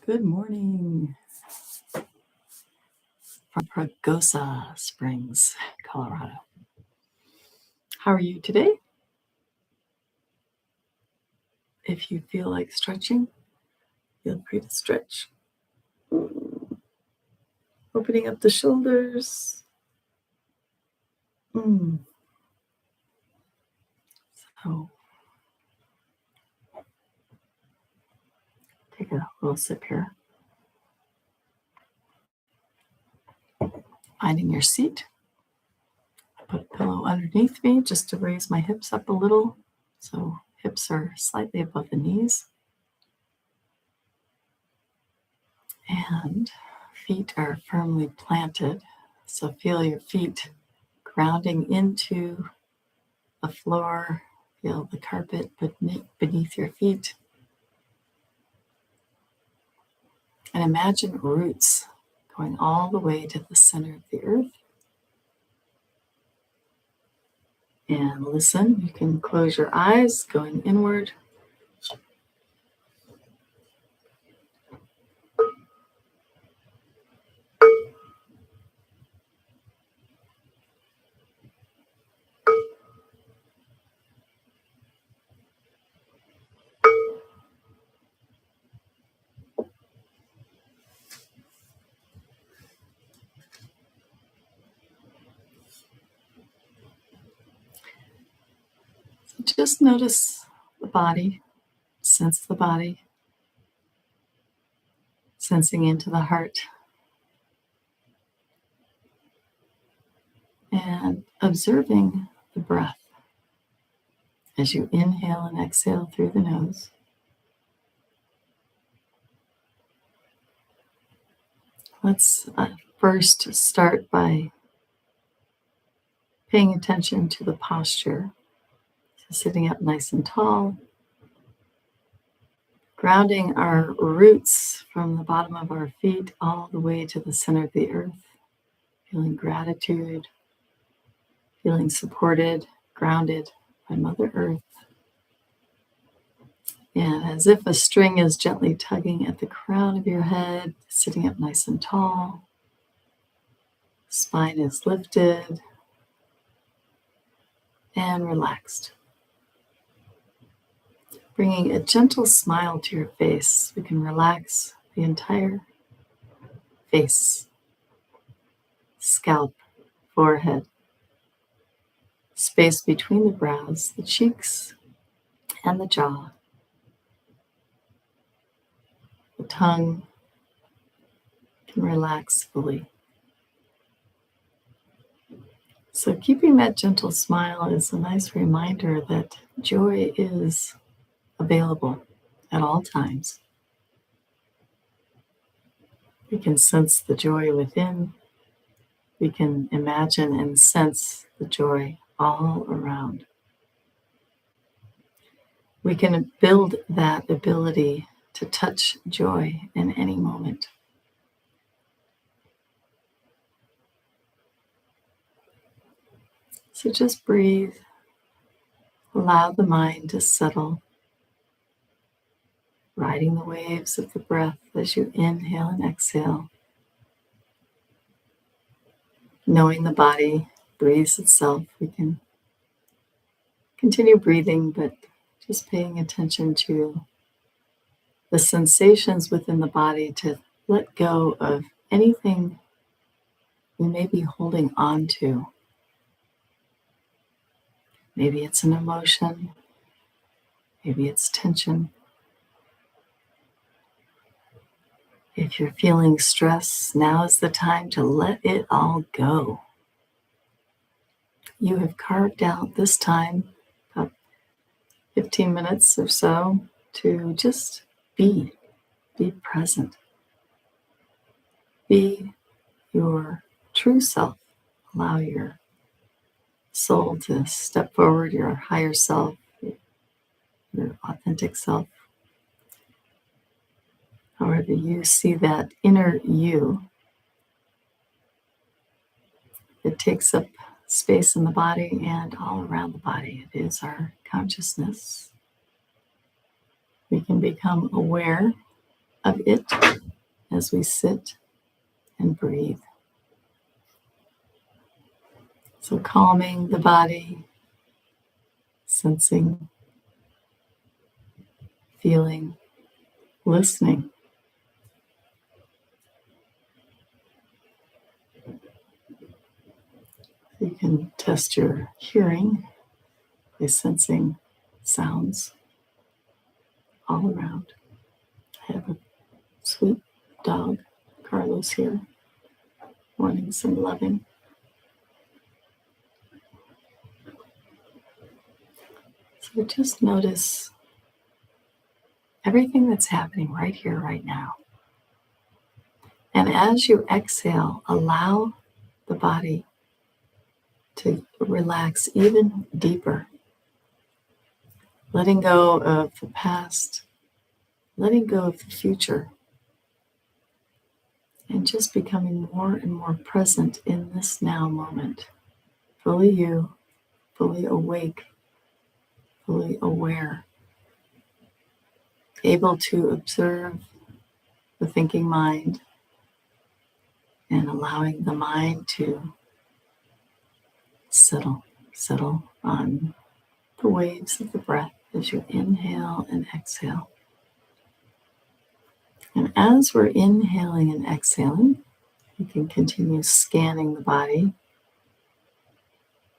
Good morning from Pagosa Springs, Colorado. How are you today? If you feel like stretching, feel free to stretch. Opening up the shoulders. So take a little sip here. Finding your seat. I put a pillow underneath me just to raise my hips up a little. So hips are slightly above the knees. And feet are firmly planted. So feel your feet grounding into the floor. Feel the carpet beneath your feet. And imagine roots going all the way to the center of the earth. And listen, you can close your eyes, going inward. So just notice the body, sense the body, sensing into the heart, and observing the breath as you inhale and exhale through the nose. Let's first start by paying attention to the posture. So sitting up nice and tall, grounding our roots from the bottom of our feet all the way to the center of the earth, feeling gratitude, feeling supported, grounded by Mother Earth. And as if a string is gently tugging at the crown of your head, sitting up nice and tall, spine is lifted and relaxed. Bringing a gentle smile to your face, we can relax the entire face, scalp, forehead, space between the brows, the cheeks, and the jaw. The tongue can relax fully. So keeping that gentle smile is a nice reminder that joy is available at all times. We can sense the joy within. We can imagine and sense the joy all around. We can build that ability to touch joy in any moment. So just breathe. Allow the mind to settle, riding the waves of the breath as you inhale and exhale. Knowing the body breathes itself, we can continue breathing, but just paying attention to the sensations within the body to let go of anything we may be holding on to. Maybe it's an emotion, maybe it's tension. If you're feeling stress, now is the time to let it all go. You have carved out this time, about 15 minutes or so, to just be present. Be your true self. Allow your soul to step forward, your higher self, your authentic self. However you see that inner you, it takes up space in the body and all around the body. It is our consciousness. We can become aware of it as we sit and breathe. So calming the body, sensing, feeling, listening. You can test your hearing by sensing sounds all around. I have a sweet dog, Carlos, here, wanting some loving. So just notice everything that's happening right here, right now. And as you exhale, allow the body to relax even deeper, letting go of the past, letting go of the future, and just becoming more and more present in this now moment, fully you, fully awake, fully aware, able to observe the thinking mind and allowing the mind to settle on the waves of the breath as you inhale and exhale. And as we're inhaling and exhaling, you can continue scanning the body,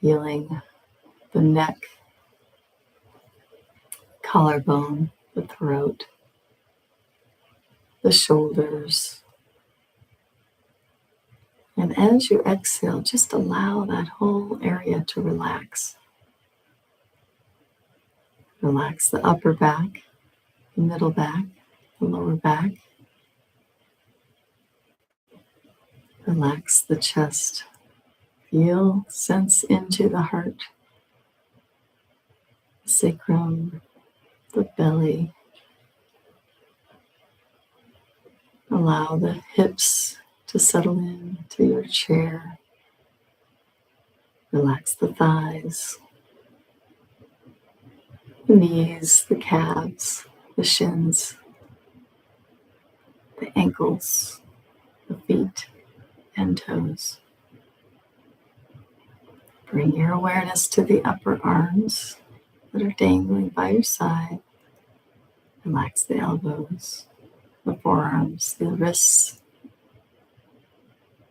feeling the neck, collarbone, the throat, the shoulders. And as you exhale, just allow that whole area to relax. Relax the upper back, the middle back, the lower back. Relax the chest. Feel, sense into the heart, the sacrum, the belly. Allow the hips to settle into your chair. Relax the thighs, the knees, the calves, the shins, the ankles, the feet and toes. Bring your awareness to the upper arms that are dangling by your side. Relax the elbows, the forearms, the wrists,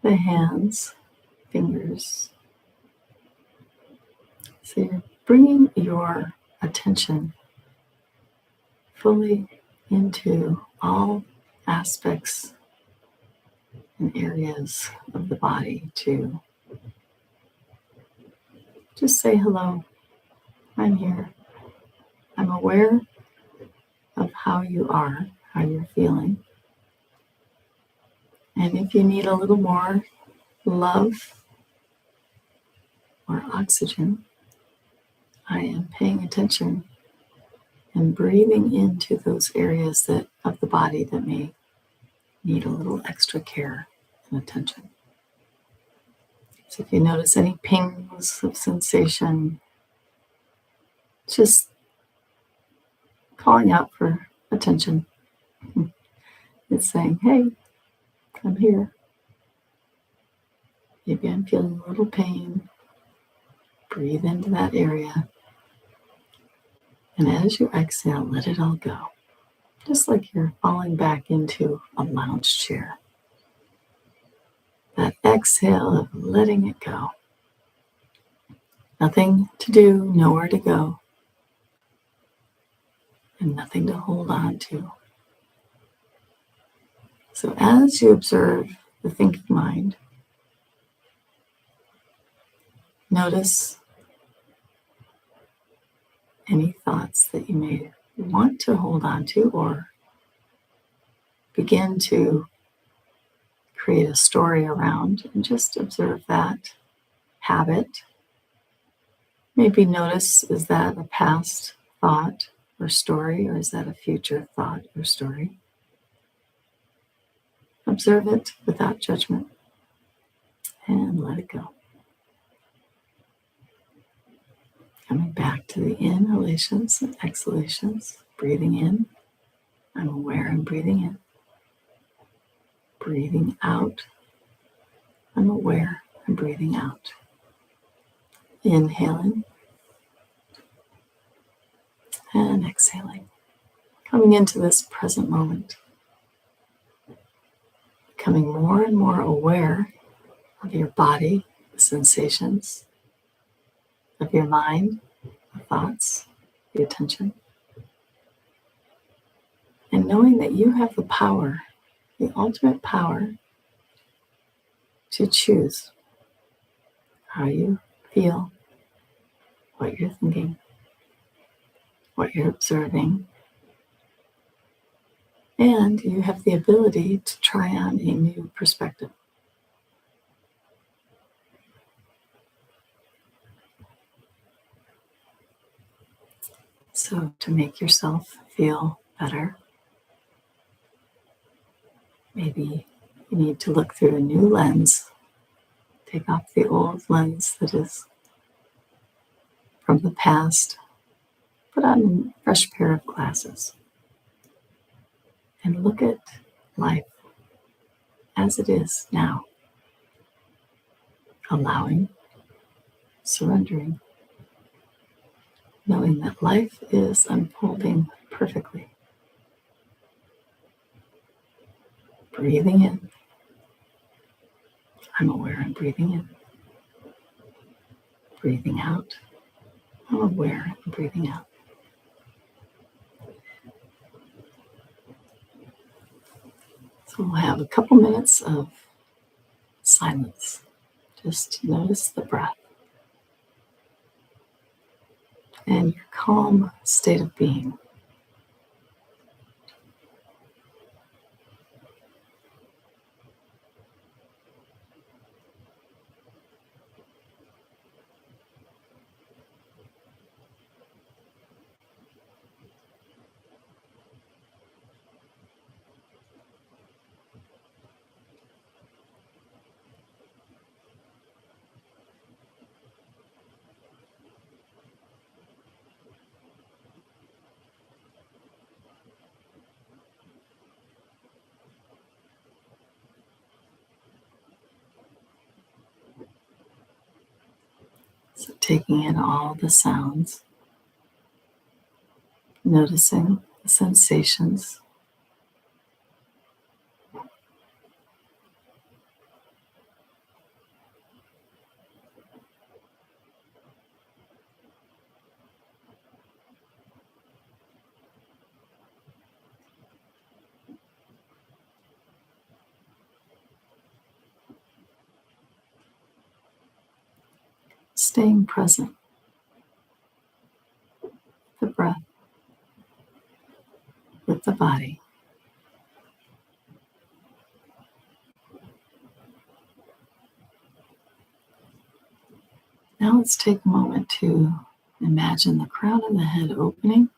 the hands, fingers. So you're bringing your attention fully into all aspects and areas of the body to just say hello. I'm here. I'm aware of how you are, how you're feeling. And if you need a little more love or oxygen, I am paying attention and breathing into those areas of the body that may need a little extra care and attention. So if you notice any pings of sensation, just calling out for attention. It's saying, hey, I'm here. Maybe I'm feeling a little pain. Breathe into that area. And as you exhale, let it all go. Just like you're falling back into a lounge chair. That exhale of letting it go. Nothing to do, nowhere to go, and nothing to hold on to. So as you observe the thinking mind, notice any thoughts that you may want to hold on to or begin to create a story around, and just observe that habit. Maybe notice, is that a past thought or story, or is that a future thought or story? Observe it without judgment and let it go. Coming back to the inhalations and exhalations, breathing in. I'm aware I'm breathing in. breathing out. I'm aware and breathing out. Inhaling and exhaling. Coming into this present moment. Becoming more and more aware of your body, the sensations, of your mind, the thoughts, the attention. And knowing that you have the power, the ultimate power, to choose how you feel, what you're thinking, what you're observing, and you have the ability to try on a new perspective. So to make yourself feel better, maybe you need to look through a new lens. Take off the old lens that is from the past. Put on a fresh pair of glasses and look at life as it is now. Allowing, surrendering, knowing that life is unfolding perfectly. Breathing in. I'm aware I'm breathing in. Breathing out. I'm aware I'm breathing out. So we'll have a couple minutes of silence. Just notice the breath and your calm state of being. So taking in all the sounds, noticing the sensations, staying present, the breath, with the body. Now let's take a moment to imagine the crown of the head opening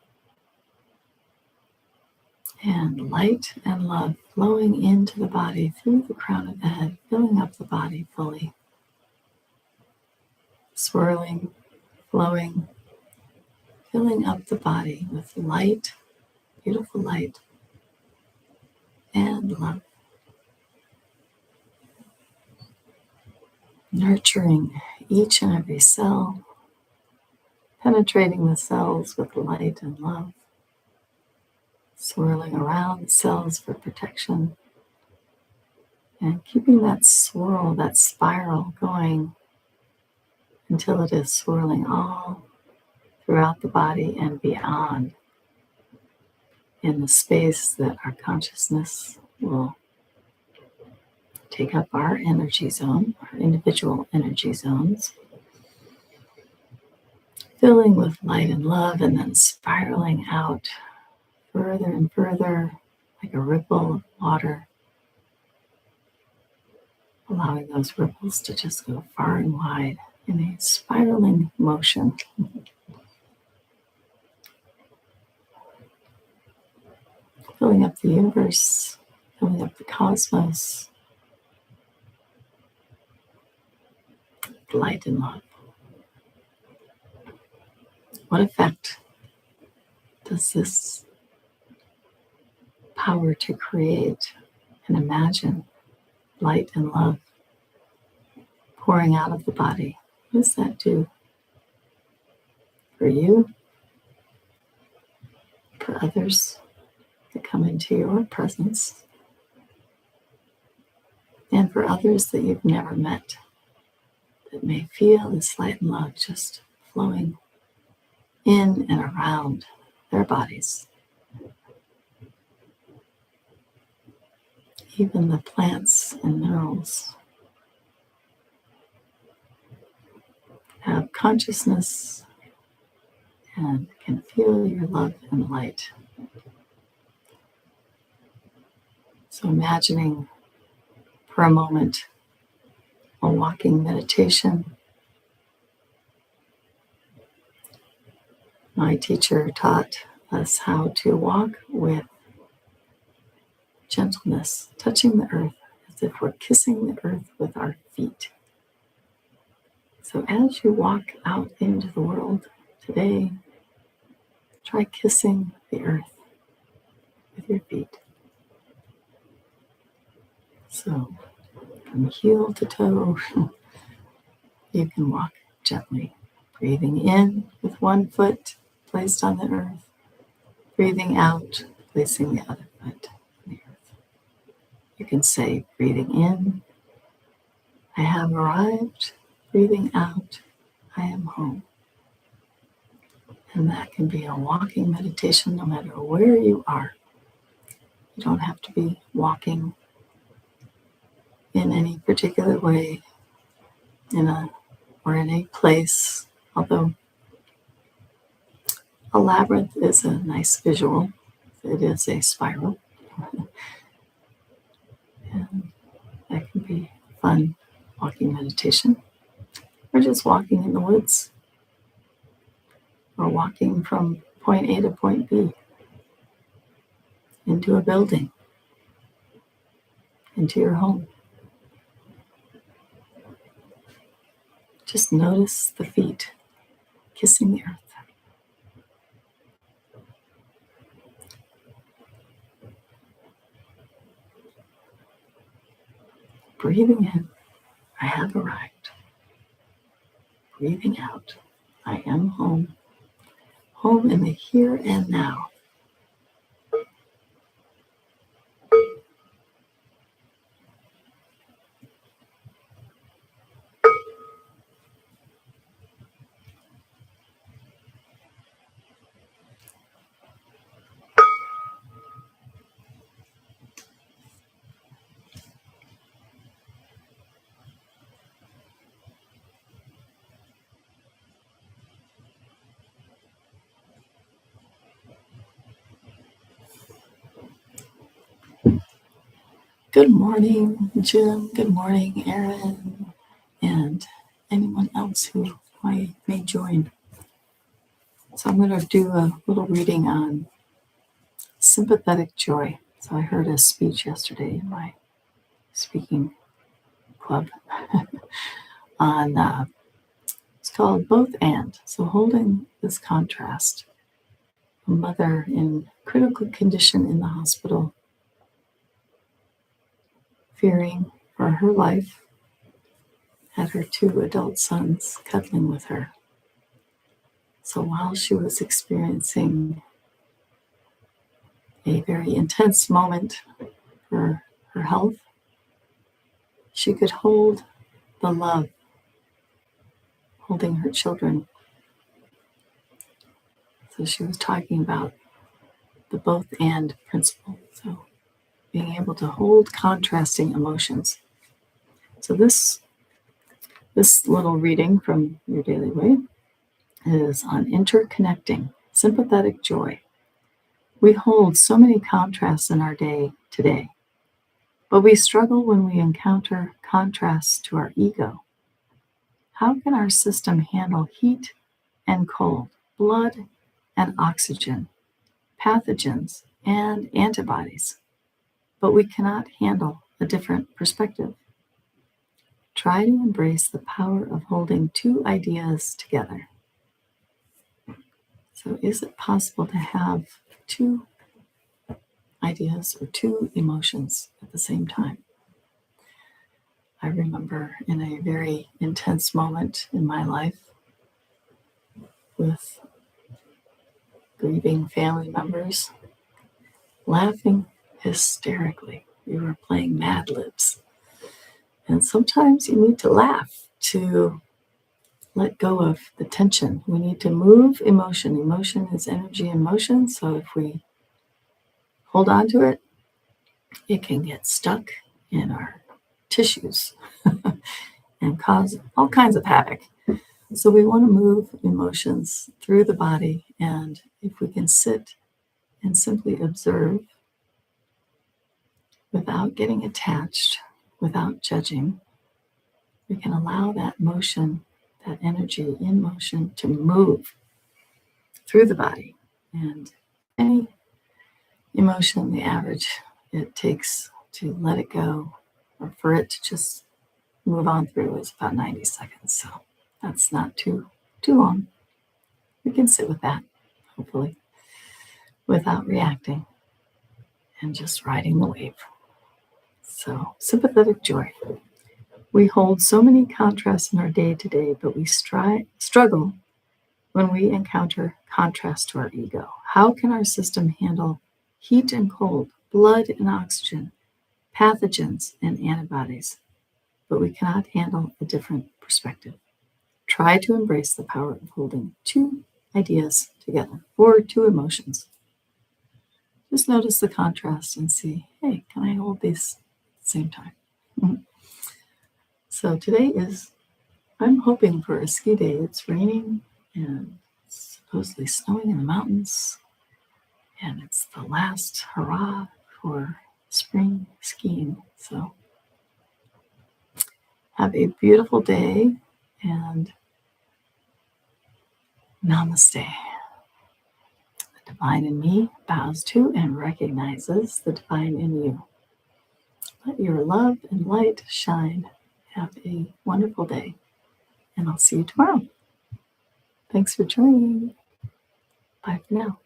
and light and love flowing into the body through the crown of the head, filling up the body fully. Swirling, flowing, filling up the body with light, beautiful light, and love. Nurturing each and every cell, penetrating the cells with light and love, swirling around the cells for protection, and keeping that swirl, that spiral going until it is swirling all throughout the body and beyond, in the space that our consciousness will take up our energy zone, our individual energy zones, filling with light and love, and then spiraling out further and further like a ripple of water, allowing those ripples to just go far and wide in a spiraling motion. Filling up the universe, filling up the cosmos, with light and love. What effect does this power to create and imagine light and love pouring out of the body. What does that do for you, for others that come into your presence, and for others that you've never met that may feel this light and love just flowing in and around their bodies? Even the plants and minerals have consciousness and can feel your love and light. So imagining for a moment a walking meditation. My teacher taught us how to walk with gentleness, touching the earth as if we're kissing the earth with our feet. So as you walk out into the world today, try kissing the earth with your feet. So from heel to toe, you can walk gently, breathing in with one foot placed on the earth, breathing out, placing the other foot on the earth. You can say, breathing in, I have arrived. Breathing out, I am home. And that can be a walking meditation no matter where you are. You don't have to be walking in any particular way in a place, although a labyrinth is a nice visual. It is a spiral. And that can be fun walking meditation. Or just walking in the woods. Or walking from point A to point B. Into a building. Into your home. Just notice the feet kissing the earth. Breathing in, I have arrived. Breathing out, I am home. Home in the here and now. Good morning, Jim. Good morning, Erin, and anyone else who may join. So I'm going to do a little reading on sympathetic joy. So I heard a speech yesterday in my speaking club on, it's called Both And. So holding this contrast, a mother in critical condition in the hospital, fearing for her life, had her 2 adult sons cuddling with her. So while she was experiencing a very intense moment for her health, she could hold the love, holding her children. So she was talking about the both and principle. So being able to hold contrasting emotions. So this little reading from Your Daily Way is on interconnecting, sympathetic joy. We hold so many contrasts in our day today, but we struggle when we encounter contrasts to our ego. How can our system handle heat and cold, blood and oxygen, pathogens and antibodies? But we cannot handle a different perspective. Try to embrace the power of holding 2 ideas together. So is it possible to have 2 ideas or 2 emotions at the same time? I remember in a very intense moment in my life with grieving family members, laughing hysterically. We were playing Mad Libs. And sometimes you need to laugh to let go of the tension. We need to move emotion. Emotion is energy in motion. So if we hold on to it, it can get stuck in our tissues and cause all kinds of havoc. So we want to move emotions through the body. And if we can sit and simply observe without getting attached, without judging, we can allow that motion, that energy in motion to move through the body. And any emotion, the average it takes to let it go or for it to just move on through is about 90 seconds. So that's not too long. We can sit with that, hopefully, without reacting and just riding the wave. So sympathetic joy. We hold so many contrasts in our day-to-day, but we struggle when we encounter contrast to our ego. How can our system handle heat and cold, blood and oxygen, pathogens and antibodies? But we cannot handle a different perspective. Try to embrace the power of holding two ideas together or two emotions. Just notice the contrast and see, hey, can I hold these at the same time? So today I'm hoping for a ski day. It's raining and supposedly snowing in the mountains. And it's the last hurrah for spring skiing. So have a beautiful day and namaste. The divine in me bows to and recognizes the divine in you. Let your love and light shine. Have a wonderful day. And I'll see you tomorrow. Thanks for joining. Bye for now.